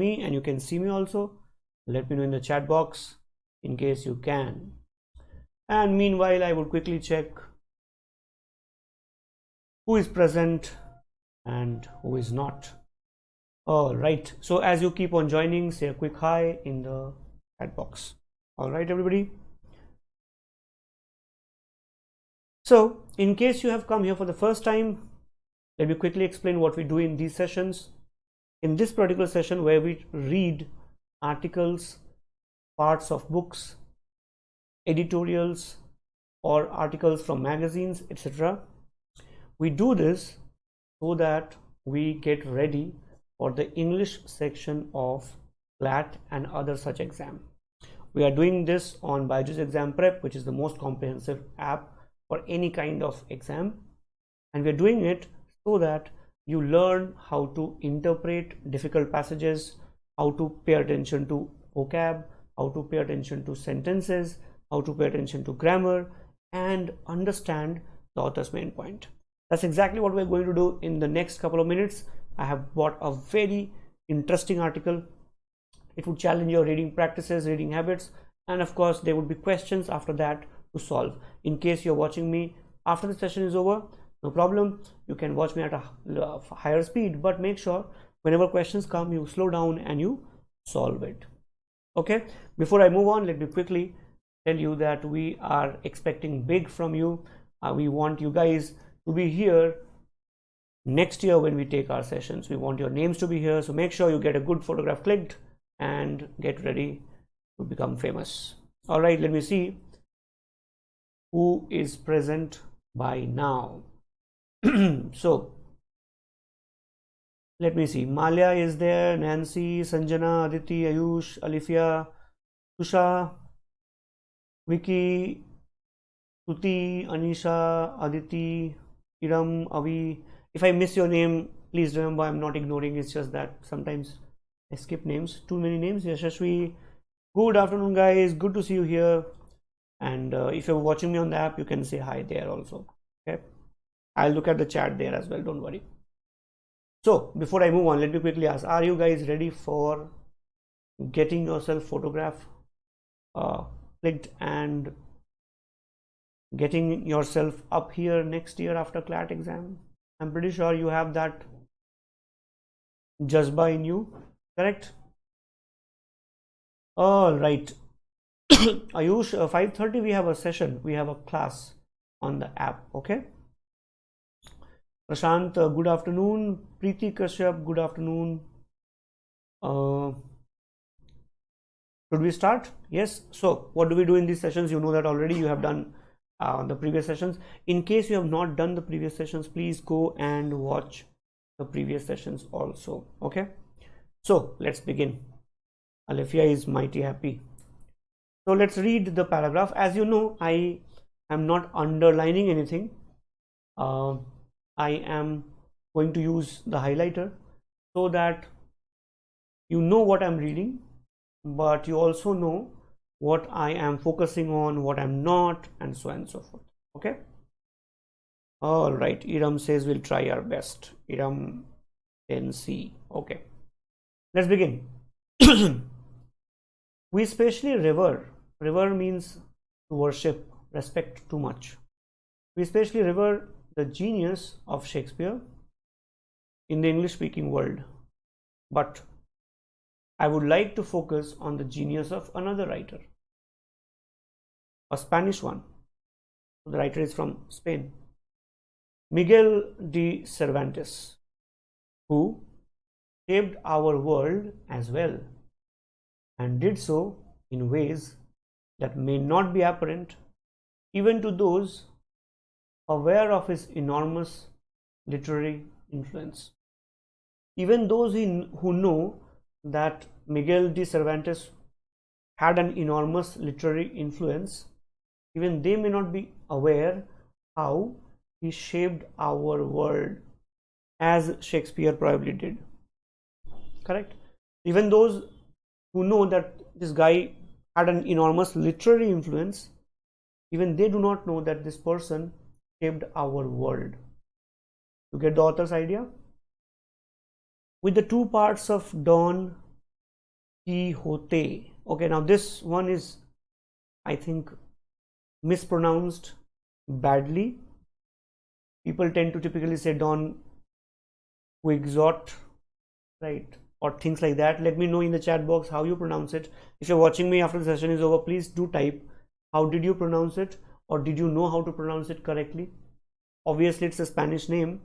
me and you can see me also. Let me know in the chat box in case you can. And meanwhile, I would quickly check who is present and who is not. All right, so as you keep on joining, say a quick hi in the chat box. All right, everybody. So in case you have come here for the first time, let me quickly explain what we do in these sessions. In this particular session, where we read articles, parts of books, editorials, or articles from magazines, etc., we do this so that we get ready for the English section of CLAT and other such exam. We are doing this on BYJU'S Exam Prep, which is the most comprehensive app for any kind of exam, and we're doing it so that you learn how to interpret difficult passages, how to pay attention to vocab, how to pay attention to sentences, how to pay attention to grammar, and understand the author's main point. That's exactly what we're going to do in the next couple of minutes. I have bought a very interesting article. It would challenge your reading practices, reading habits, and of course there would be questions after that to solve. In case you're watching me after the session is over, no problem, you can watch me at a higher speed, but make sure whenever questions come, you slow down and you solve it. Okay, before I move on, let me quickly tell you that we are expecting big from you. We want you guys to be here next year when we take our sessions. We want your names to be here, so make sure you get a good photograph clicked and get ready to become famous. All right, let me see who is present by now. So let me see. Malia is there, Nancy, Sanjana, Aditi, Ayush, Alifia, Tusha, Vicky, Tuti, Anisha, Aditi, Iram, Avi. If I miss your name, please remember I'm not ignoring. It's just that sometimes I skip names. Too many names. Yashashvi. Good afternoon, guys. Good to see you here. And if you're watching me on the app, you can say hi there also. Okay, I'll look at the chat there as well. Don't worry. So before I move on, let me quickly ask: are you guys ready for getting yourself photograph clicked and getting yourself up here next year after CLAT exam? I'm pretty sure you have that jazba in you, correct? All right. Ayush, 5:30 we have a session, we have a class on the app. Okay, Prashant, good afternoon. Preeti Kashyap, good afternoon. Should we start? Yes. So what do we do in these sessions? You know that already. You have done the previous sessions. In case you have not done the previous sessions, please go and watch the previous sessions also. Okay, so let's begin. Alifia is mighty happy. So let's read the paragraph. As you know, I am not underlining anything. I am going to use the highlighter so that you know what I'm reading, but you also know what I am focusing on, what I'm not, and so on and so forth. Okay. All right. Iram says we'll try our best. Iram 10C. Okay. Let's begin. We especially revere means to worship, respect too much. We especially revere the genius of Shakespeare in the English speaking world, but I would like to focus on the genius of another writer, a Spanish one. The writer is from Spain, Miguel de Cervantes, who shaped our world as well, and did so in ways that may not be apparent even to those aware of his enormous literary influence. Even those who know that Miguel de Cervantes had an enormous literary influence, even they may not be aware how he shaped our world as Shakespeare probably did. Correct? Even those who know that this guy had an enormous literary influence, even they do not know that this person shaped our world. You get the author's idea? With the two parts of dawn ki hote. Okay, now this one is, I think, mispronounced badly. People tend to typically say Don Quixote, right, or things like that. Let me know in the chat box how you pronounce it. If you're watching me after the session is over, please do type how did you pronounce it, or did you know how to pronounce it correctly. Obviously it's a Spanish name,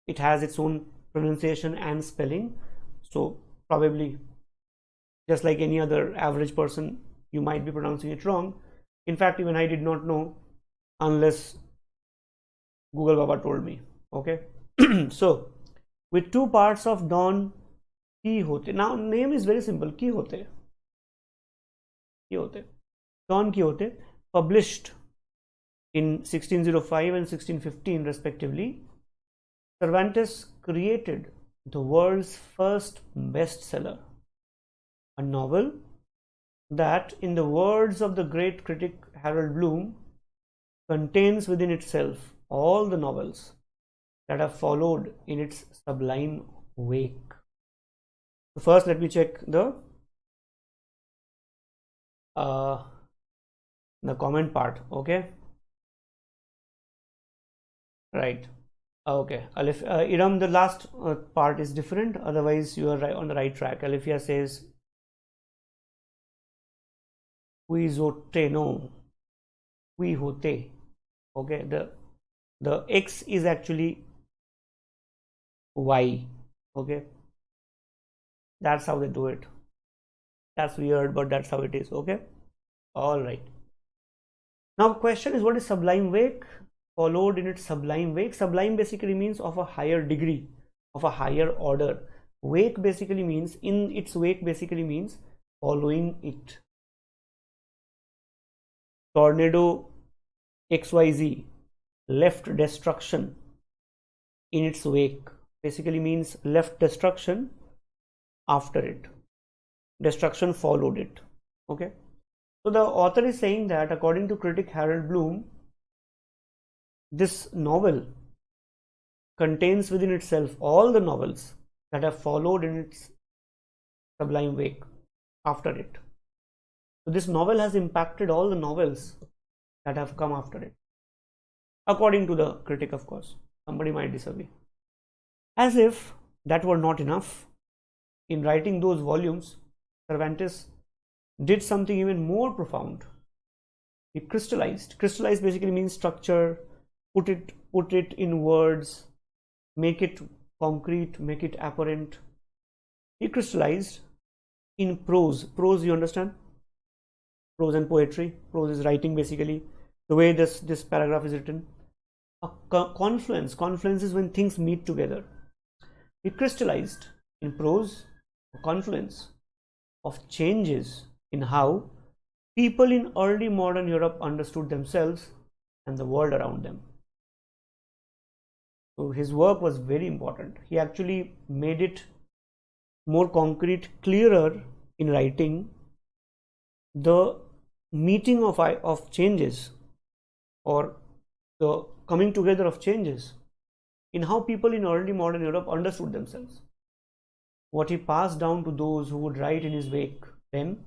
it has its own pronunciation and spelling, so probably just like any other average person, you might be pronouncing it wrong. In fact, even I did not know unless Google Baba told me. Okay. So with two parts of Don Quixote. Now name is very simple, Quixote. Don Quixote, published in 1605 and 1615 respectively. Cervantes created the world's first bestseller, a novel that, in the words of the great critic Harold Bloom, contains within itself all the novels that have followed in its sublime wake. So first let me check the comment part. Okay, right. Okay, Alif, Iram, the last part is different, otherwise you are right on the right track. Alifia says Quixote, no, Quixote. Okay, the X is actually Y. Okay, that's how they do it. That's weird, but that's how it is. Okay, all right. Now question is, what is sublime wake? Followed in its sublime wake. Sublime basically means of a higher degree, of a higher order. Wake basically means, in its wake basically means following it. Tornado XYZ left destruction in its wake basically means left destruction after it. Destruction followed it. Okay. So the author is saying that according to critic Harold Bloom, this novel contains within itself all the novels that have followed in its sublime wake after it. So this novel has impacted all the novels that have come after it. According to the critic, of course. Somebody might disagree. As if that were not enough, in writing those volumes, Cervantes did something even more profound. He crystallized. Crystallize basically means structure, put it in words, make it concrete, make it apparent. He crystallized in prose. Prose, you understand? Prose and poetry. Prose is writing basically. The way this paragraph is written. A confluence. Confluence is when things meet together. He crystallized in prose a confluence of changes in how people in early modern Europe understood themselves and the world around them. So his work was very important. He actually made it more concrete, clearer in writing the meeting of changes, or the coming together of changes in how people in early modern Europe understood themselves. What he passed down to those who would write in his wake then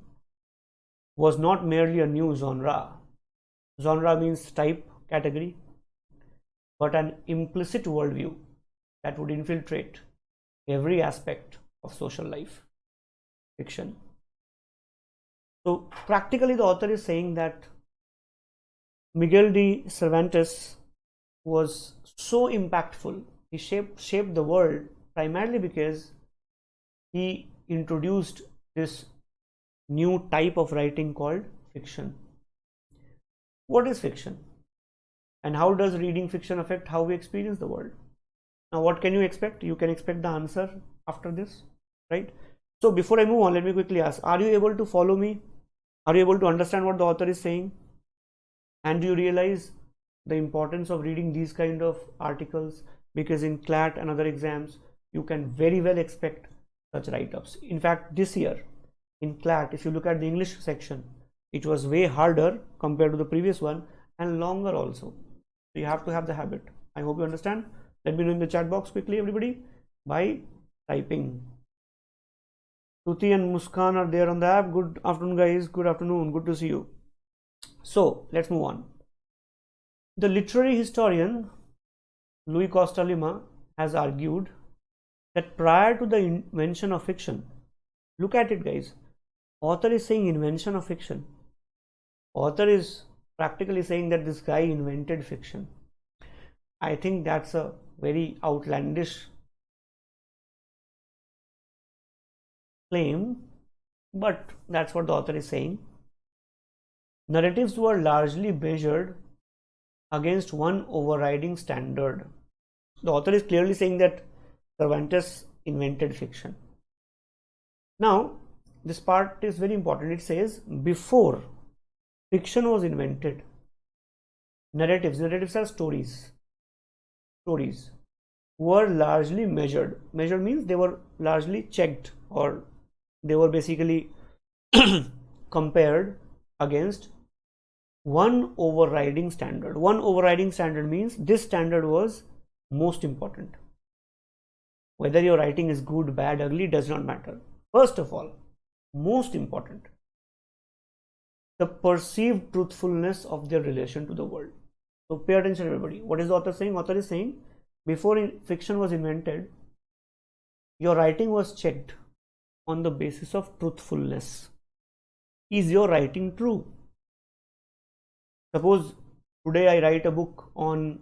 was not merely a new genre. Genre means type, category, but an implicit worldview that would infiltrate every aspect of social life. Fiction. So practically the author is saying that Miguel de Cervantes was so impactful. He shaped the world primarily because he introduced this new type of writing called fiction. What is fiction? And how does reading fiction affect how we experience the world? Now, what can you expect? You can expect the answer after this, right? So before I move on, let me quickly ask, are you able to follow me? Are you able to understand what the author is saying? And do you realize the importance of reading these kind of articles? Because in CLAT and other exams, you can very well expect such write-ups. In fact, this year in CLAT, if you look at the English section, it was way harder compared to the previous one and longer also. So you have to have the habit. I hope you understand. Let me know in the chat box quickly, everybody, by typing. Tuti and Muskan are there on the app. Good afternoon, guys. Good afternoon. Good to see you. So let's move on. The literary historian Louis Costa Lima has argued that prior to the invention of fiction, look at it, guys. Author is saying invention of fiction. Author is practically saying that this guy invented fiction. I think that's a very outlandish claim, but that's what the author is saying. Narratives were largely measured against one overriding standard. The author is clearly saying that Cervantes invented fiction. Now, this part is very important. It says, before fiction was invented, narratives are stories, were largely measured. Measured means they were largely checked, or they were basically compared against one overriding standard. One overriding standard means this standard was most important. Whether your writing is good, bad, ugly, does not matter. First of all, most important, the perceived truthfulness of their relation to the world. So pay attention, everybody. What is the author saying? Author is saying, before fiction was invented, your writing was checked on the basis of truthfulness. Is your writing true? Suppose today I write a book on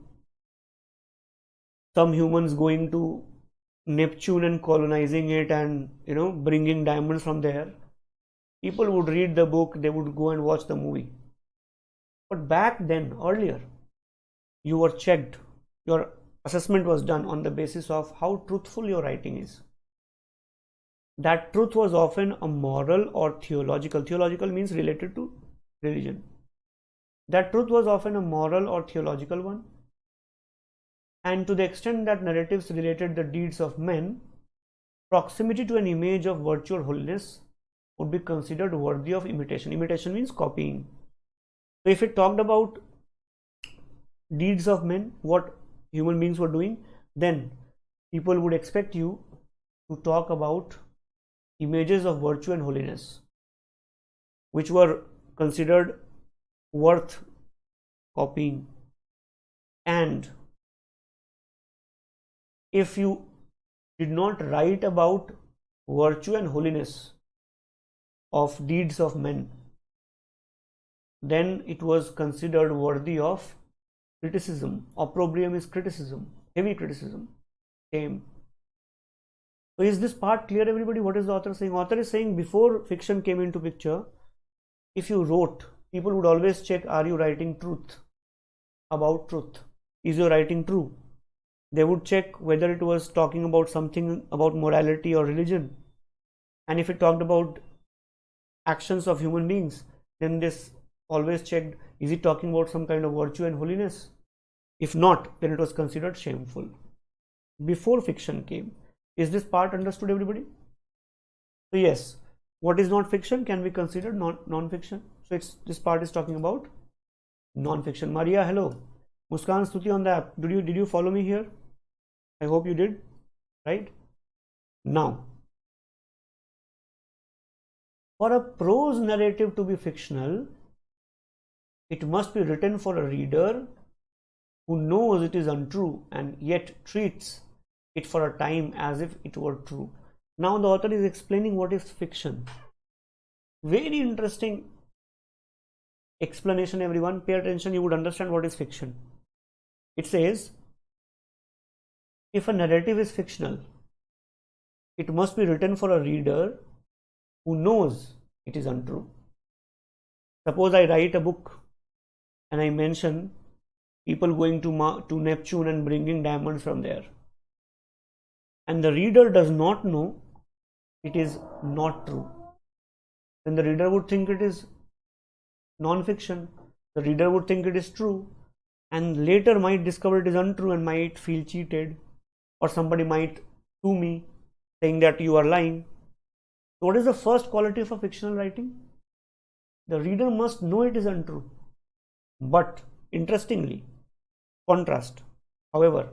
some humans going to Neptune and colonizing it and bringing diamonds from there. People would read the book, they would go and watch the movie. But back then, earlier, you were checked, your assessment was done on the basis of how truthful your writing is. That truth was often a moral or theological. Theological means related to religion. That truth was often a moral or theological one. And to the extent that narratives related the deeds of men, proximity to an image of virtue or holiness would be considered worthy of imitation. Imitation means copying. So if it talked about deeds of men, what human beings were doing, then people would expect you to talk about images of virtue and holiness, which were considered worth copying. And if you did not write about virtue and holiness of deeds of men, then it was considered worthy of criticism. Opprobrium is criticism, heavy criticism, shame. So is this part clear, everybody? What is the author saying? Author is saying before fiction came into picture, if you wrote, people would always check, are you writing truth about truth? Is your writing true? They would check whether it was talking about something about morality or religion. And if it talked about actions of human beings, then this always checked, is it talking about some kind of virtue and holiness? If not, then it was considered shameful. Before fiction came. Is this part understood, everybody? So yes, what is not fiction can be considered non-fiction. So this part is talking about non-fiction. Maria, hello. Muskan, Stuti on the app. Did you follow me here? I hope you did, right? Now, for a prose narrative to be fictional, it must be written for a reader who knows it is untrue and yet treats it for a time as if it were true. Now the author is explaining what is fiction. Very interesting explanation, everyone. Pay attention, you would understand what is fiction. It says, if a narrative is fictional, it must be written for a reader who knows it is untrue. Suppose I write a book and I mention people going to Neptune and bringing diamonds from there, and the reader does not know it is not true, then the reader would think it is non-fiction. The reader would think it is true, and later might discover it is untrue and might feel cheated, or somebody might sue me saying that you are lying. So what is the first quality of a fictional writing? The reader must know it is untrue. But interestingly, contrast, however,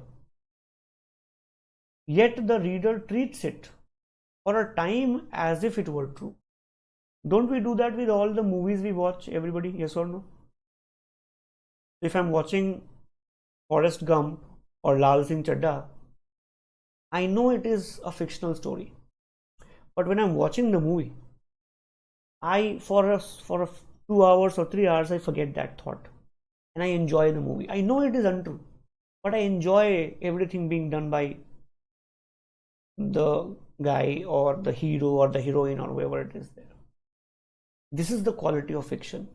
yet the reader treats it for a time as if it were true. Don't we do that with all the movies we watch, everybody? Yes or no? If I'm watching Forrest Gump or Lal Singh Chadda, I know it is a fictional story. But when I'm watching the movie, for 2 hours or 3 hours, I forget that thought. And I enjoy the movie. I know it is untrue, but I enjoy everything being done by the guy or the hero or the heroine or whoever it is there. This is the quality of fiction.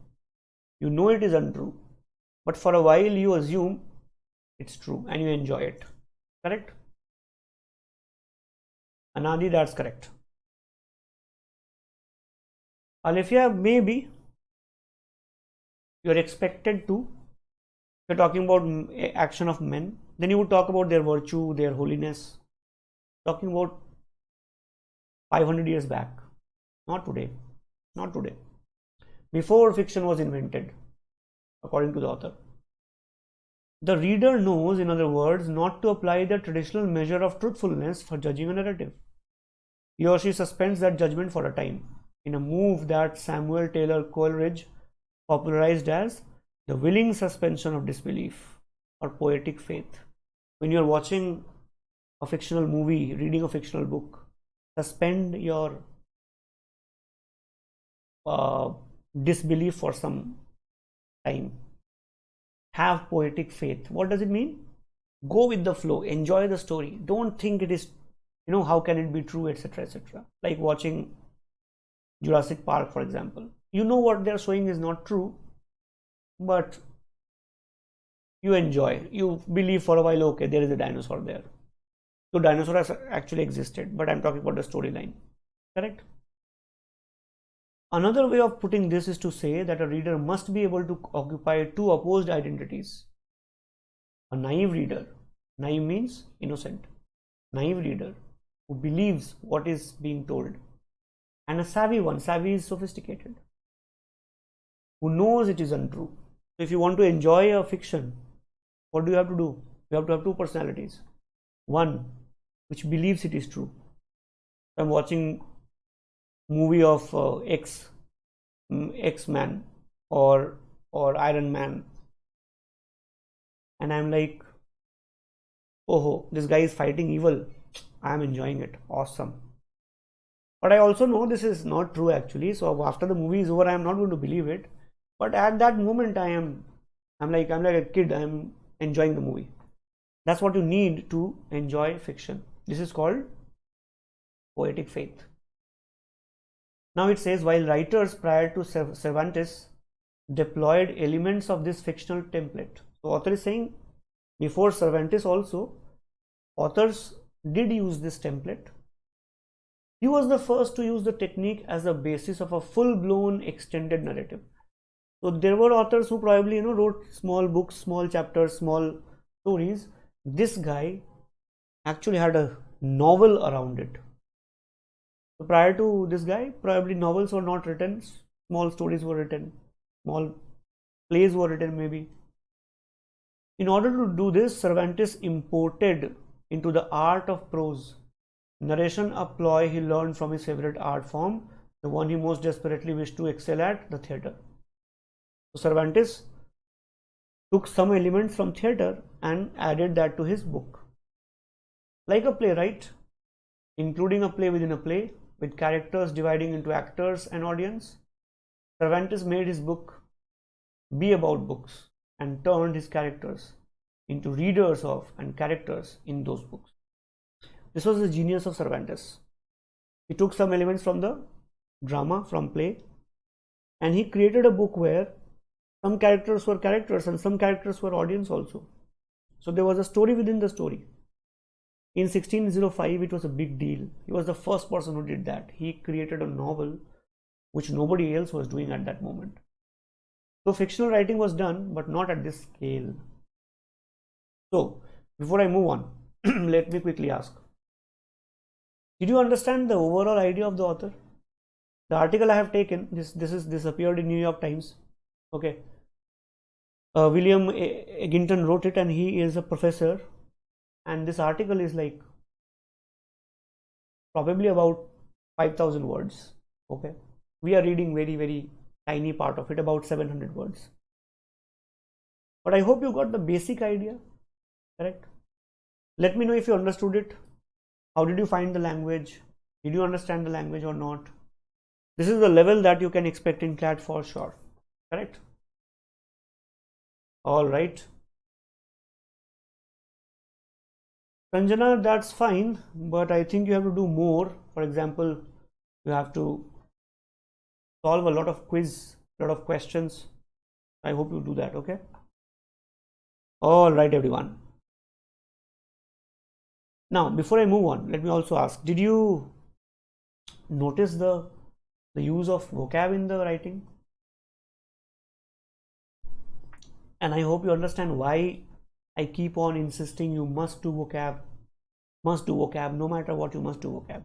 You know it is untrue, but for a while you assume it's true and you enjoy it. Correct? Anadi, that's correct. Alifia, maybe you're expected to, you're talking about action of men, then you would talk about their virtue, their holiness, talking about 500 years back, not today, not today, before fiction was invented, according to the author. The reader knows, in other words, not to apply the traditional measure of truthfulness for judging a narrative. He or she suspends that judgment for a time, in a move that Samuel Taylor Coleridge popularized as the willing suspension of disbelief or poetic faith. When you're watching a fictional movie, reading a fictional book, suspend your disbelief for some time. Have poetic faith. What does it mean? Go with the flow, enjoy the story. Don't think it is, how can it be true, etc., etc. Like watching Jurassic Park, for example. You know what they're showing is not true, but you enjoy. You believe for a while, okay, there is a dinosaur there. So dinosaurs actually existed, but I'm talking about the storyline. Correct? Another way of putting this is to say that a reader must be able to occupy two opposed identities. A naive reader, naive means innocent, naive reader who believes what is being told, and a savvy one, savvy is sophisticated, who knows it is untrue. So if you want to enjoy a fiction, what do? You have to have two personalities. One which believes it is true. I'm watching movie of X-Man or Iron Man, and I'm like, oh, this guy is fighting evil. I'm enjoying it. Awesome. But I also know this is not true actually. So after the movie is over, I am not going to believe it. But at that moment, I'm like a kid. I'm enjoying the movie. That's what you need to enjoy fiction. This is called poetic faith. Now it says, while writers prior to Cervantes deployed elements of this fictional template. So author is saying before Cervantes also, authors did use this template. He was the first to use the technique as a basis of a full-blown extended narrative. So there were authors who probably wrote small books, small chapters, small stories. This guy actually had a novel around it. So prior to this guy, probably novels were not written, small stories were written, small plays were written maybe. In order to do this, Cervantes imported into the art of prose narration, a ploy he learned from his favorite art form, the one he most desperately wished to excel at, the theatre. So Cervantes took some elements from theatre and added that to his book. Like a playwright, including a play within a play, with characters dividing into actors and audience, Cervantes made his book be about books and turned his characters into readers of and characters in those books. This was the genius of Cervantes. He took some elements from the drama, from play, and he created a book where some characters were characters and some characters were audience also. So there was a story within the story. In 1605, it was a big deal. He was the first person who did that. He created a novel which nobody else was doing at that moment. So fictional writing was done, but not at this scale. So before I move on, let me quickly ask, did you understand the overall idea of the author? The article I have taken, this appeared in New York Times. Okay. William Egginton wrote it, and he is a professor. And this article is like probably about 5,000 words. Okay, we are reading very tiny part of it, about 700 words. But I hope you got the basic idea, correct? Let me know if you understood it. How did you find the language? Did you understand the language or not? This is the level that you can expect in CLAT for sure, correct? All right. Sanjana, that's fine, but I think you have to do more. For example, you have to solve a lot of quiz, a lot of questions. I hope you do that, okay? All right, everyone. Now, before I move on, let me also ask, did you notice the use of vocab in the writing? And I hope you understand why I keep on insisting you must do vocab, no matter what, you must do vocab.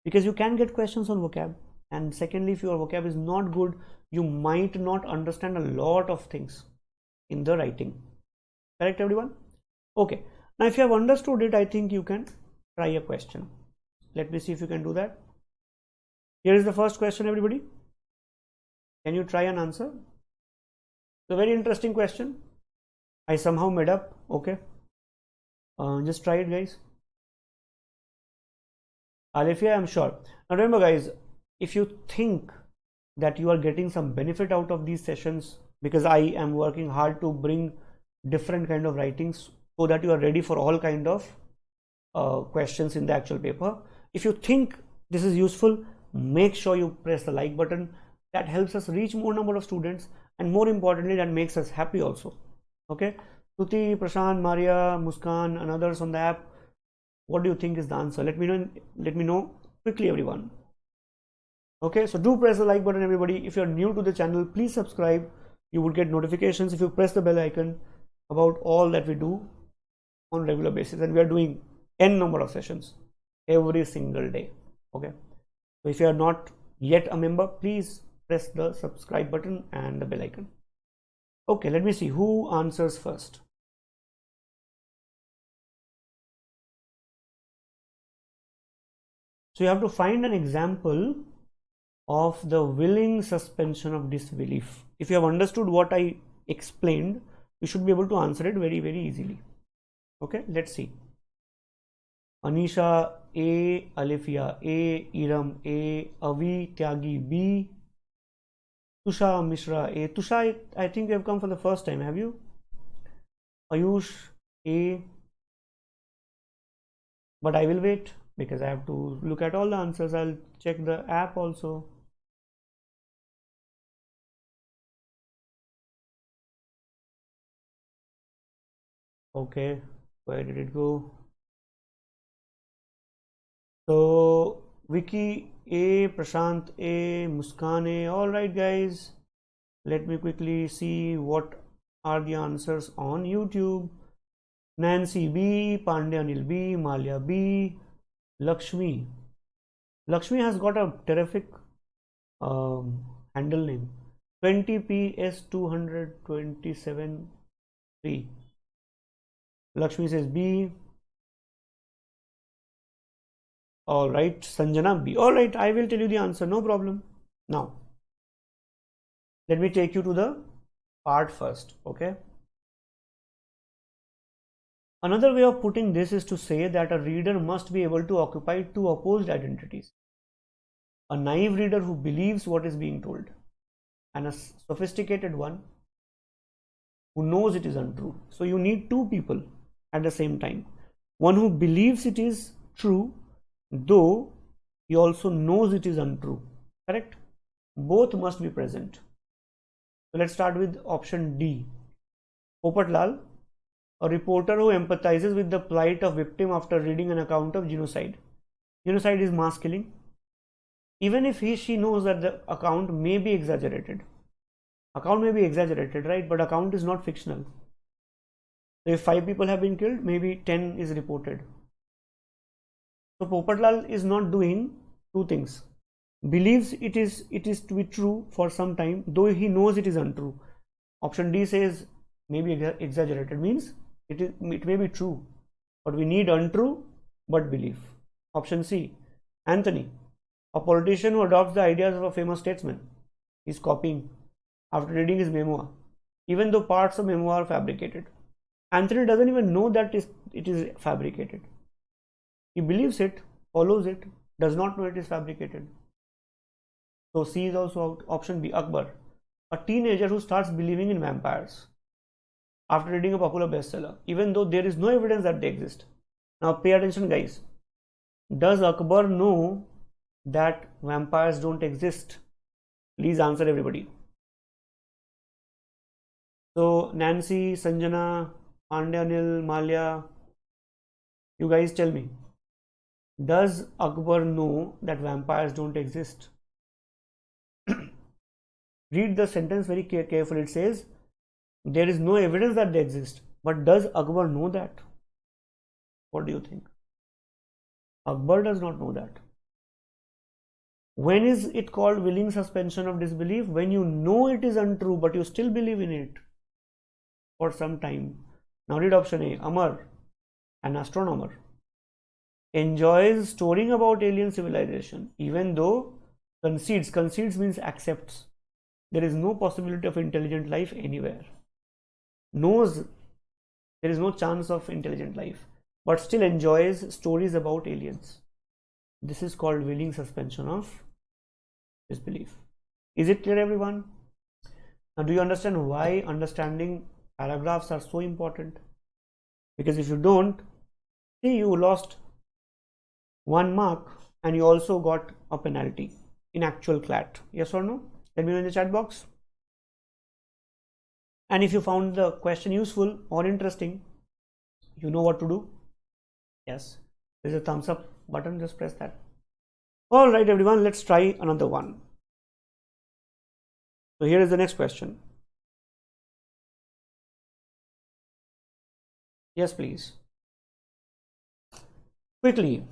Because you can get questions on vocab. And secondly, if your vocab is not good, you might not understand a lot of things in the writing. Correct, everyone? Okay. Now, if you have understood it, I think you can try a question. Let me see if you can do that. Here is the first question, everybody. Can you try and answer? It's a very interesting question. I somehow made up. Okay. Just try it, guys. Alifia, I'm sure. Now remember, guys, if you think that you are getting some benefit out of these sessions, because I am working hard to bring different kind of writings so that you are ready for all kind of questions in the actual paper. If you think this is useful, make sure you press the like button. That helps us reach more number of students, and more importantly, that makes us happy also. Okay, Tuti, Prashant, Maria, Muskan, and others on the app, what do you think is the answer? Let me know quickly, everyone. Okay, so do press the like button, everybody. If you're new to the channel, please subscribe. You would get notifications if you press the bell icon about all that we do on regular basis, and we are doing n number of sessions every single day. Okay, so if you are not yet a member, please press the subscribe button and the bell icon. Okay, let me see who answers first. So you have to find an example of the willing suspension of disbelief. If you have understood what I explained, you should be able to answer it very easily. Okay, let's see. Anisha A, Alifia A, Iram A, Avi Tyagi B, Tusha Mishra A. Tusha, I think you have come for the first time, have you? Ayush A. But I will wait because I have to look at all the answers. I'll check the app also. Okay, where did it go? So Vicky A, Prashant A, Muskan A. All right, guys, let me quickly see what are the answers on YouTube. Nancy B, Pandya Anil B, Malia B, Lakshmi. Lakshmi has got a terrific handle name, 20PS2273. Lakshmi says B. All right, Sanjana B. All right, I will tell you the answer, no problem. Now, let me take you to the part first, okay? Another way of putting this is to say that a reader must be able to occupy two opposed identities. A naive reader who believes what is being told, and a sophisticated one who knows it is untrue. So you need two people at the same time. One who believes it is true, though he also knows it is untrue. Correct? Both must be present. So let's start with option D. Popatlal, a reporter who empathizes with the plight of victim after reading an account of genocide. Genocide is mass killing. Even if she knows that the account may be exaggerated. Account may be exaggerated, right? But account is not fictional. So if 5 people have been killed, maybe 10 is reported. So Popatlal is not doing two things. Believes it is to be true for some time, though he knows it is untrue. Option D says maybe exaggerated, means it may be true, but we need untrue but belief. Option C, Anthony, A politician who adopts the ideas of a famous statesman is copying after reading his memoir, even though parts of memoir are fabricated. Anthony doesn't even know that it is fabricated. He believes it, follows it, does not know it is fabricated. So C is also out. Option B, Akbar. A teenager who starts believing in vampires after reading a popular bestseller, even though there is no evidence that they exist. Now pay attention, guys. Does Akbar know that vampires don't exist? Please answer, everybody. So Nancy, Sanjana, Anil, Malia, you guys tell me. Does Akbar know that vampires don't exist? Read the sentence very carefully. It says, there is no evidence that they exist. But does Akbar know that? What do you think? Akbar does not know that. When is it called willing suspension of disbelief? When you know it is untrue, but you still believe in it for some time. Now read option A. Amar, an astronomer, enjoys storing about alien civilization, even though concedes means accepts, there is no possibility of intelligent life anywhere, knows there is no chance of intelligent life, but still enjoys stories about aliens. This is called willing suspension of disbelief. Is it clear, everyone? Now do you understand why understanding paragraphs are so important? Because if you don't, see, you lost 1 mark and you also got a penalty in actual CLAT. Yes or no? Let me know in the chat box. And if you found the question useful or interesting, you know what to do. Yes, there's a thumbs up button, just press that. All right, everyone, let's try another one. So here is the next question. Yes, please. Quickly.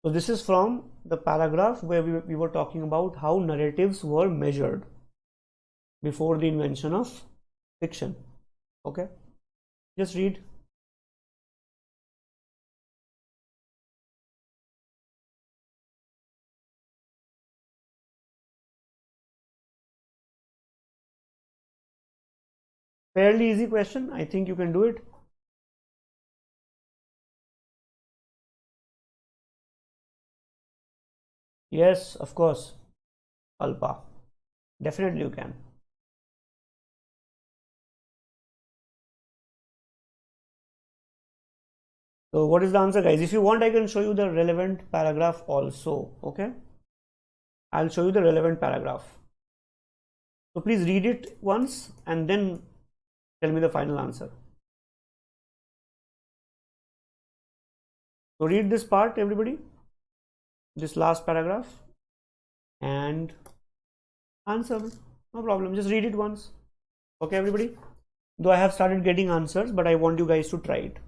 So this is from the paragraph where we were talking about how narratives were measured before the invention of fiction. Okay, just read. Fairly easy question. I think you can do it. Yes, of course, Alpa. Definitely you can. So what is the answer, guys? If you want, I can show you the relevant paragraph also. Okay, I'll show you the relevant paragraph. So please read it once and then tell me the final answer. So read this part, everybody, this last paragraph, and answer. No problem, just read it once. Okay, everybody, though I have started getting answers, but I want you guys to try it.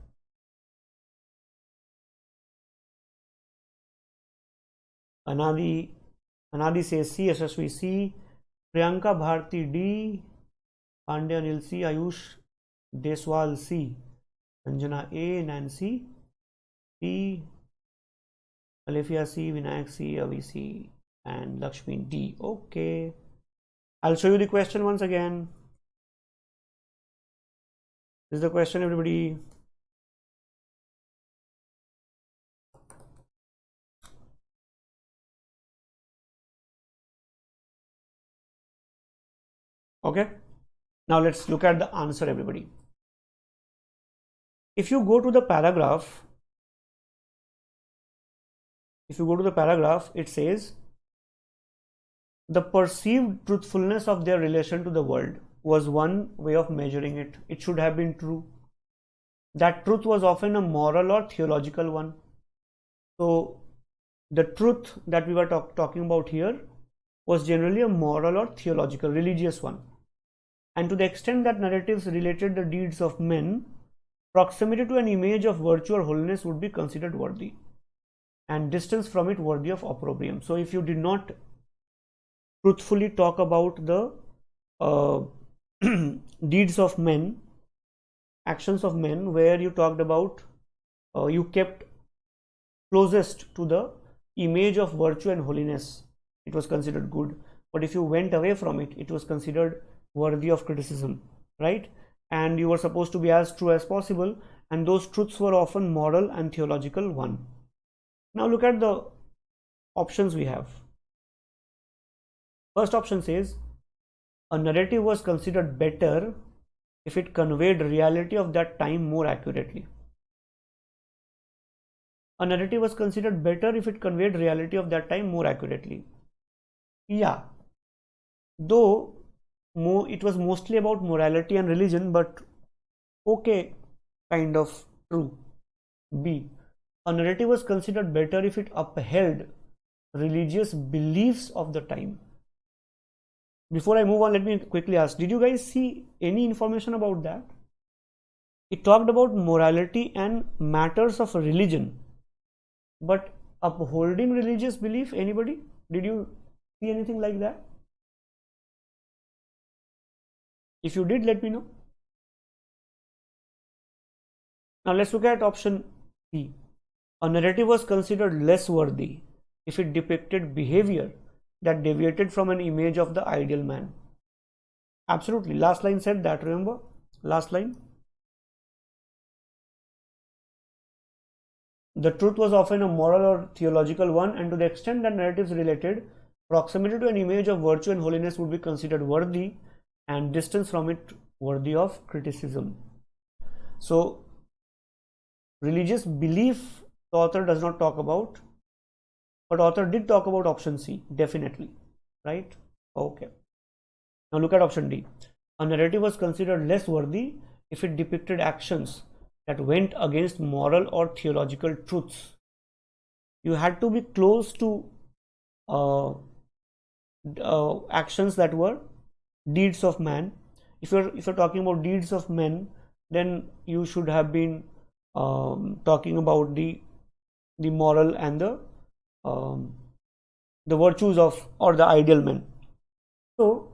Anadi says C, Yashasvi C, Priyanka Bharti D, Pandya Anil C, Ayush Deswal C, Sanjana A, Nancy C, Alefia C, Vinayak C, Avi C, and Lakshmi D. Okay, I'll show you the question once again. This is the question, everybody. Okay, now let's look at the answer, everybody. If you go to the paragraph, it says the perceived truthfulness of their relation to the world was one way of measuring it. It should have been true. That truth was often a moral or theological one. So the truth that we were talking about here was generally a moral or theological, religious one. And to the extent that narratives related the deeds of men, proximity to an image of virtue or holiness would be considered worthy, and distance from it worthy of opprobrium. So if you did not truthfully talk about the deeds of men, actions of men, where you talked about, you kept closest to the image of virtue and holiness, it was considered good. But if you went away from it, it was considered worthy of criticism, right? And you were supposed to be as true as possible, and those truths were often moral and theological one. Now look at the options we have. First option says a narrative was considered better if it conveyed reality of that time more accurately. A narrative was considered better if it conveyed reality of that time more accurately. Yeah, though it was mostly about morality and religion, but okay, kind of true. B, a narrative was considered better if it upheld religious beliefs of the time. Before I move on, let me quickly ask, did you guys see any information about that? It talked about morality and matters of religion, but upholding religious belief, anybody? Did you see anything like that? If you did, let me know. Now let's look at option C. A narrative was considered less worthy if it depicted behavior that deviated from an image of the ideal man. Absolutely. Last line said that, remember? Last line. The truth was often a moral or theological one, and to the extent that narratives related proximity to an image of virtue and holiness would be considered worthy, and distance from it worthy of criticism. So religious belief the author does not talk about, but author did talk about option C, definitely, right? Okay. Now look at option D. A narrative was considered less worthy if it depicted actions that went against moral or theological truths. You had to be close to actions that were deeds of man. If you're talking about deeds of men, then you should have been talking about the moral and the virtues of, or the ideal men. So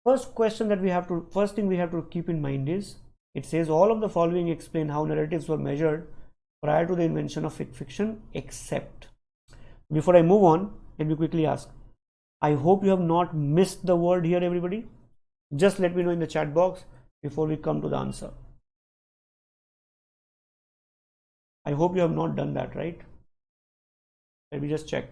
first thing we have to keep in mind is, it says all of the following explain how narratives were measured prior to the invention of fiction, except. Before I move on, let me quickly ask, I hope you have not missed the word here, everybody. Just let me know in the chat box before we come to the answer. I hope you have not done that, right? Let me just check.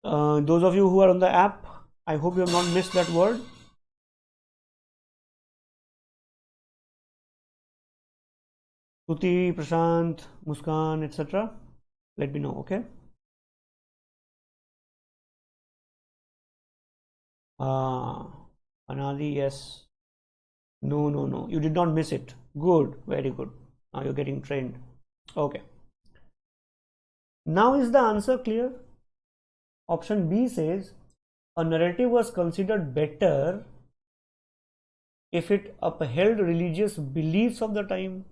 Those of you who are on the app, I hope you have not missed that word. Tuti, Prashant, Muskan, etc. Let me know, okay? Anadi, yes. No. You did not miss it. Good, very good. Now you're getting trained. Okay. Now is the answer clear? Option B says a narrative was considered better if it upheld religious beliefs of the time.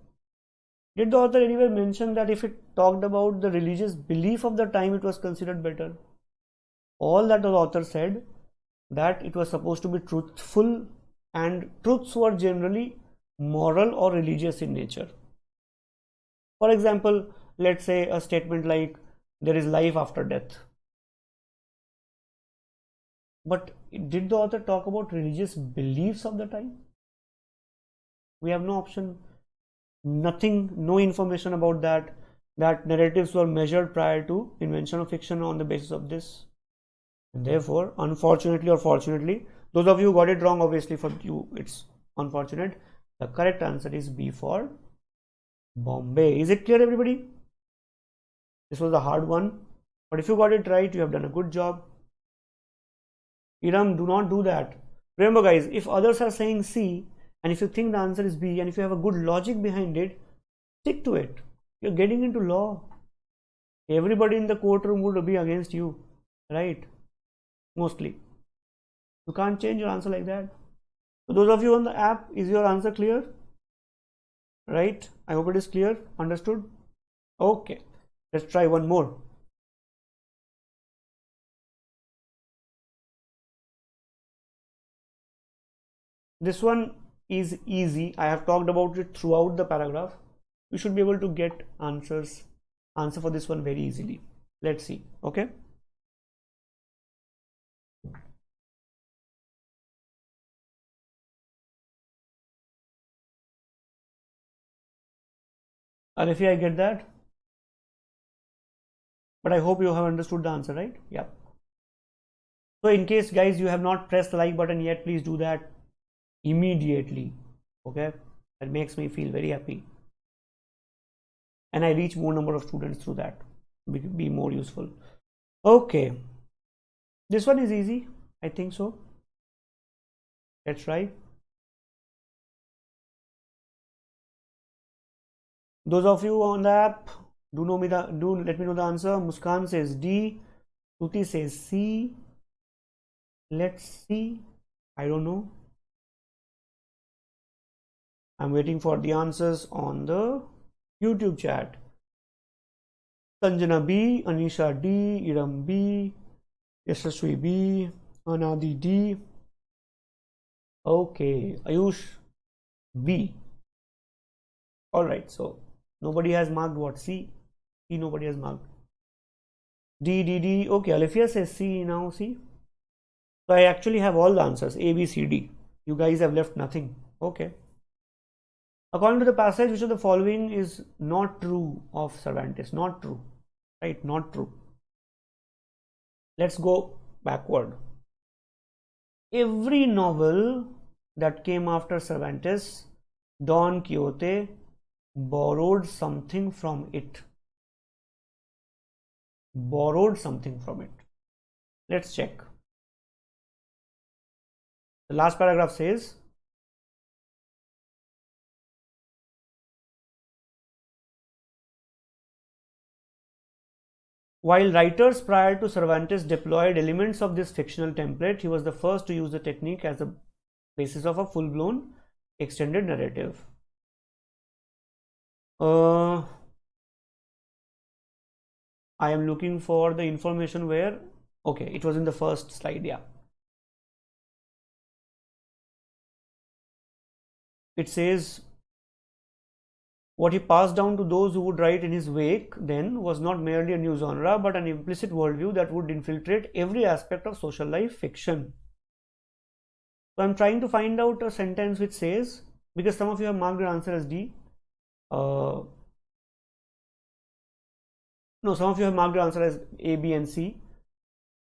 Did the author anywhere mention that if it talked about the religious belief of the time, it was considered better? All that the author said, that it was supposed to be truthful, and truths were generally moral or religious in nature. For example, let's say a statement like, there is life after death. But did the author talk about religious beliefs of the time? We have no option, nothing, no information about that narratives were measured prior to invention of fiction on the basis of this. And therefore, unfortunately or fortunately, those of you who got it wrong, obviously for you it's unfortunate, the correct answer is B for Bombay. Is it clear, everybody? This was a hard one, but if you got it right, you have done a good job. Iram, do not do that. Remember guys, if others are saying C, and if you think the answer is B, and if you have a good logic behind it, stick to it. You're getting into law. Everybody in the courtroom would be against you, right? Mostly. You can't change your answer like that. So those of you on the app, is your answer clear? Right? I hope it is clear. Understood? Okay. Let's try one more. This one is easy. I have talked about it throughout the paragraph. you should be able to get answer for this one very easily. Let's see. Okay. Alifia, I get that. But I hope you have understood the answer, right? Yeah. So in case guys you have not pressed the like button yet, please do that immediately. Okay. That makes me feel very happy. And I reach more number of students through that. Be more useful. Okay. This one is easy. I think so. Let's try. Those of you on the app, do let me know the answer. Muskan says D. Tuti says C. Let's see. I don't know. I'm waiting for the answers on the YouTube chat. Sanjana B, Anisha D, Iram B, Yashaswi B, Anadi D. Okay, Ayush B. Alright, so nobody has marked what? C. C nobody has marked. D, D, D. Okay, Alifia says C now. C. So I actually have all the answers A, B, C, D. You guys have left nothing. Okay. According to the passage, which of the following is not true of Cervantes? Not true. Right? Not true. Let's go backward. Every novel that came after Cervantes, Don Quixote, borrowed something from it. Borrowed something from it. Let's check. The last paragraph says, while writers prior to Cervantes deployed elements of this fictional template, he was the first to use the technique as a basis of a full-blown extended narrative. I am looking for the information where, okay, it was in the first slide, yeah. It says, what he passed down to those who would write in his wake then was not merely a new genre, but an implicit worldview that would infiltrate every aspect of social life fiction. So I'm trying to find out a sentence which says, because some of you have marked your answer as D. No, some of you have marked your answer as A, B, and C.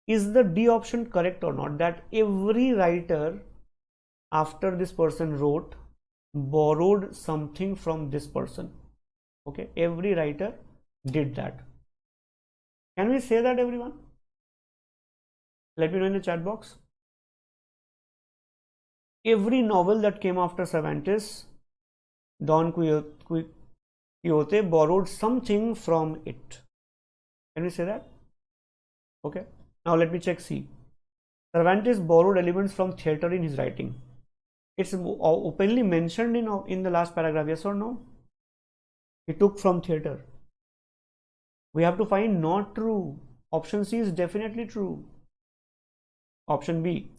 Is the D option correct or not? That every writer after this person wrote borrowed something from this person. Okay, every writer did that. Can we say that, everyone? Let me know in the chat box. Every novel that came after Cervantes, Don Quixote borrowed something from it. Can we say that? Okay. Now let me check C. Cervantes borrowed elements from theatre in his writing. It's openly mentioned in the last paragraph, yes or no? He took from theatre. We have to find not true. Option C is definitely true. Option B.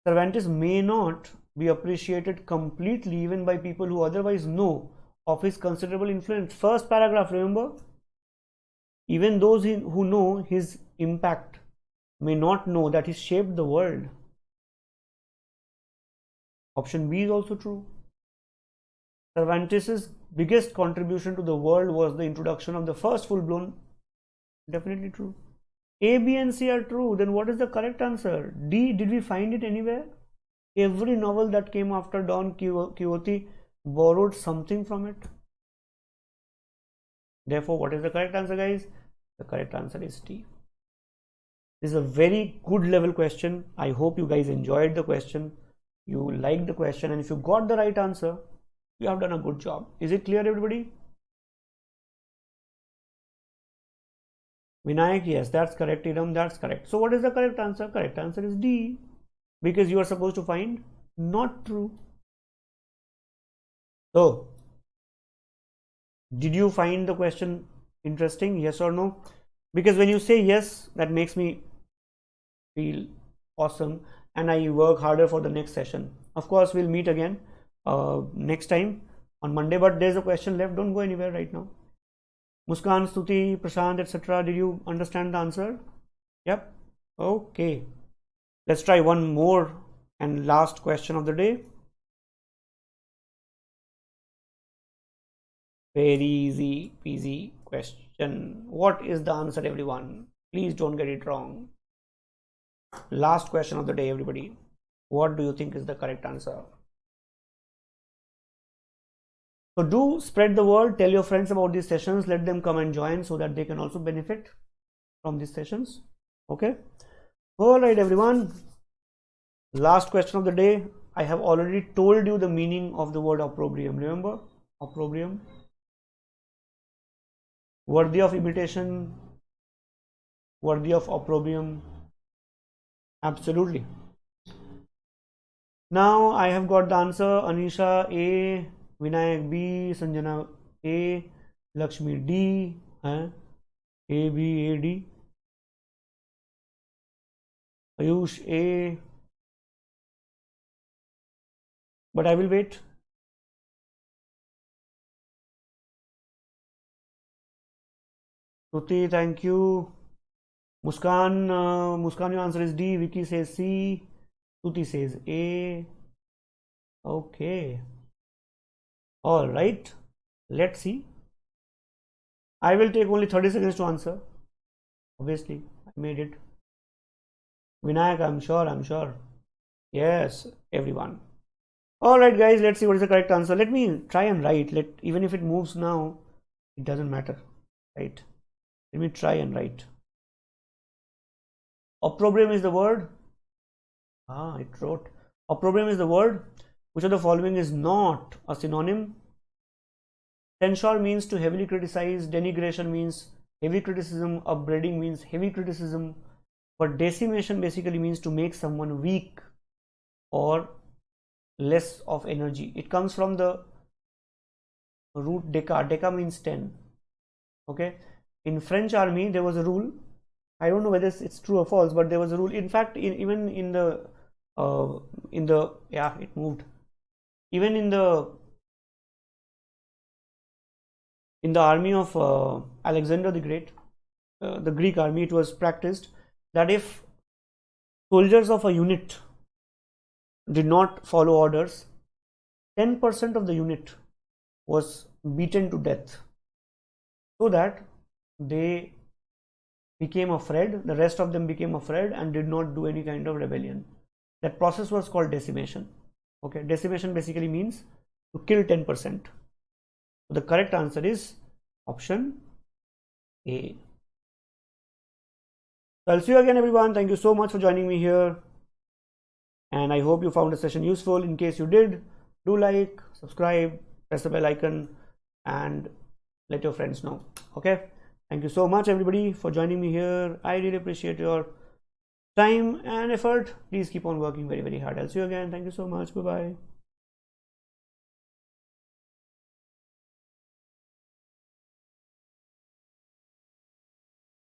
Cervantes may not be appreciated completely even by people who otherwise know of his considerable influence. First paragraph, remember? Even those who know his impact may not know that he shaped the world. Option B is also true. Cervantes' biggest contribution to the world was the introduction of the first full-blown. Definitely true. A, B, and C are true. Then what is the correct answer? D, did we find it anywhere? Every novel that came after Don Quixote borrowed something from it. Therefore, what is the correct answer, guys? The correct answer is D. This is a very good level question. I hope you guys enjoyed the question. You liked the question, and if you got the right answer, you have done a good job. Is it clear, everybody? Vinayak, yes, that's correct. Iram, that's correct. So what is the correct answer? Correct answer is D, because you are supposed to find not true. So, did you find the question interesting? Yes or no? Because when you say yes, that makes me feel awesome, and I work harder for the next session. Of course, we'll meet again next time. on Monday, but there's a question left. Don't go anywhere right now. Muskan, Stuti, Prashant, etc. Did you understand the answer? Yep. Okay. Let's try one more and last question of the day. Very easy peasy question. What is the answer, everyone? Please don't get it wrong. Last question of the day, everybody. What do you think is the correct answer? So do spread the word, tell your friends about these sessions, let them come and join so that they can also benefit from these sessions. Okay. All right, everyone. Last question of the day. I have already told you the meaning of the word opprobrium. Remember? Opprobrium. Worthy of imitation. Worthy of opprobrium. Absolutely. Now I have got the answer. Anisha A, Vinayak B, Sanjana A, Lakshmi D, A, B, A, D, Ayush A, but I will wait. Shruti, thank you. Muskan, Muskan, your answer is D. Vicky says C. Shruti says A. Okay. All right. Let's see. I will take only 30 seconds to answer. Obviously, I made it. Vinayak, I'm sure. Yes, everyone. All right, guys. Let's see what is the correct answer. Let me try and write. Even if it moves now, it doesn't matter, right? Let me try and write. Opprobrium is the word. It wrote. Opprobrium is the word. Which of the following is not a synonym? Censure means to heavily criticize. Denigration means heavy criticism. Upbraiding means heavy criticism. But decimation basically means to make someone weak or less of energy. It comes from the root deca. Deca means 10. Okay. In French army, there was a rule. I don't know whether it's true or false, but there was a rule. In fact, even in the yeah, it moved. Even in the army of Alexander the Great, the Greek army, it was practiced that if soldiers of a unit did not follow orders, 10% of the unit was beaten to death, so that they became afraid, the rest of them became afraid and did not do any kind of rebellion. That process was called decimation. Okay, decimation basically means to kill 10%. So the correct answer is option A. So I'll see you again, everyone. Thank you so much for joining me here. And I hope you found the session useful. In case you did, do like, subscribe, press the bell icon, and let your friends know. Okay. Thank you so much, everybody, for joining me here. I really appreciate your time and effort. Please keep on working very, very hard. I'll see you again. Thank you so much. Bye-bye.